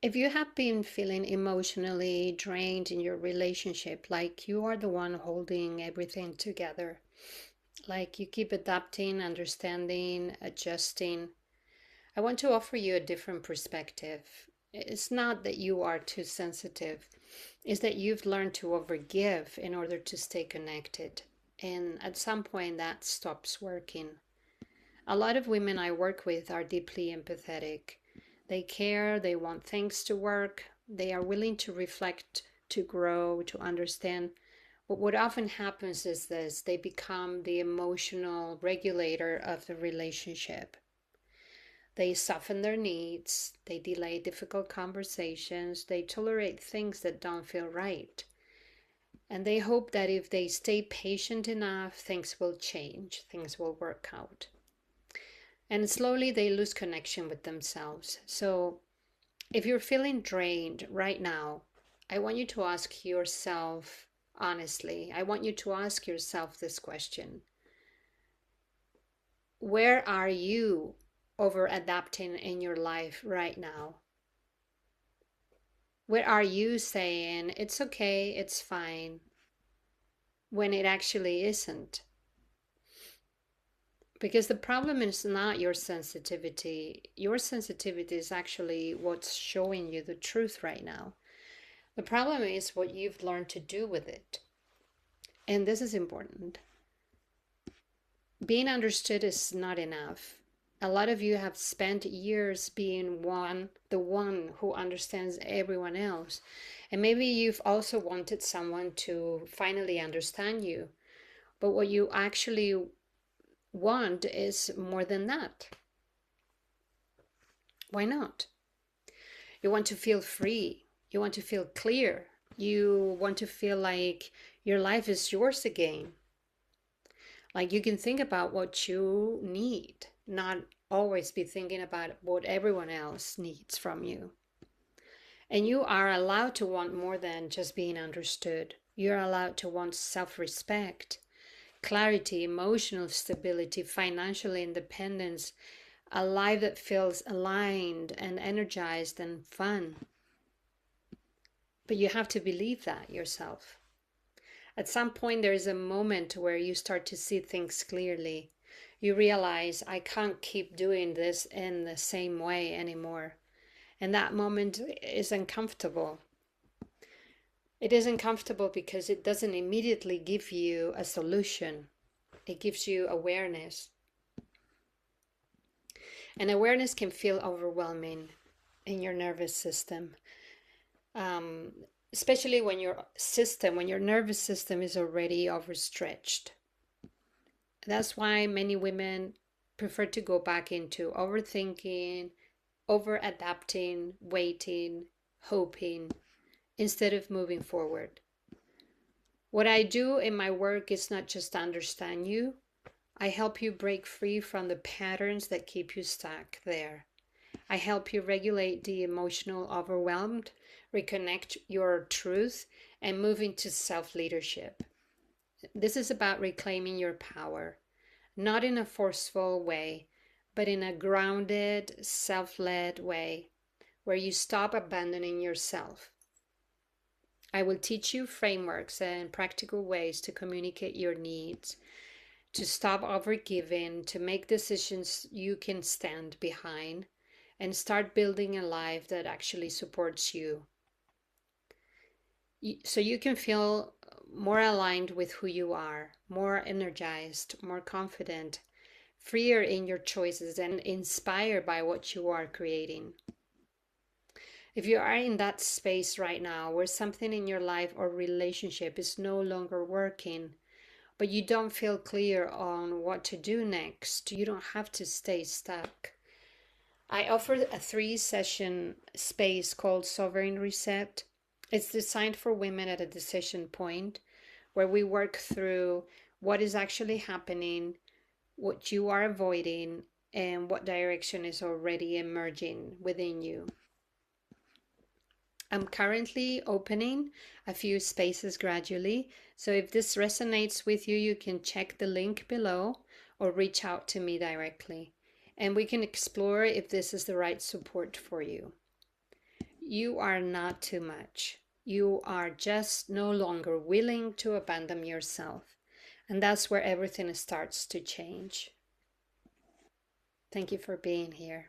If you have been feeling emotionally drained in your relationship, like you are the one holding everything together, like you keep adapting, understanding, adjusting, I want to offer you a different perspective. It's not that you are too sensitive, it's that you've learned to overgive in order to stay connected. And at some point, that stops working. A lot of women I work with are deeply empathetic. They care, they want things to work, they are willing to reflect, to grow, to understand. But what often happens is this: they become the emotional regulator of the relationship. They soften their needs, they delay difficult conversations, they tolerate things that don't feel right. And they hope that if they stay patient enough, things will change, things will work out. And slowly they lose connection with themselves. So if you're feeling drained right now, I want you to ask yourself honestly, I want you to ask yourself this question: where are you over adapting in your life right now? Where are you saying it's okay, it's fine, when it actually isn't? Because the problem is not your sensitivity. Your sensitivity is actually what's showing you the truth right now. The problem is what you've learned to do with it. And this is important. Being understood is not enough. A lot of you have spent years being the one who understands everyone else. And maybe you've also wanted someone to finally understand you. But what you actually want is more than that. Why not? You want to feel free. You want to feel clear. You want to feel like your life is yours again. Like you can think about what you need, not always be thinking about what everyone else needs from you. And you are allowed to want more than just being understood. You're allowed to want self-respect, clarity, emotional stability, financial independence, a life that feels aligned and energized and fun. But you have to believe that yourself. At some point, there is a moment where you start to see things clearly. You realize, I can't keep doing this in the same way anymore. And that moment is uncomfortable. It is uncomfortable because it doesn't immediately give you a solution. It gives you awareness. And awareness can feel overwhelming in your nervous system. Especially when your nervous system is already overstretched. That's why many women prefer to go back into overthinking, over adapting, waiting, hoping, instead of moving forward. What I do in my work is not just understand you, I help you break free from the patterns that keep you stuck there. I help you regulate the emotional overwhelmed, reconnect your truth, and move into self-leadership. This is about reclaiming your power, not in a forceful way, but in a grounded, self-led way, where you stop abandoning yourself. I will teach you frameworks and practical ways to communicate your needs, to stop overgiving, to make decisions you can stand behind, and start building a life that actually supports you. So you can feel more aligned with who you are, more energized, more confident, freer in your choices, and inspired by what you are creating. If you are in that space right now where something in your life or relationship is no longer working, but you don't feel clear on what to do next, you don't have to stay stuck. I offer a 3-session space called Sovereign Reset. It's designed for women at a decision point where we work through what is actually happening, what you are avoiding, and what direction is already emerging within you. I'm currently opening a few spaces gradually, so if this resonates with you, you can check the link below or reach out to me directly, and we can explore if this is the right support for you. you are not too much. You are just no longer willing to abandon yourself. And that's where everything starts to change. Thank you for being here.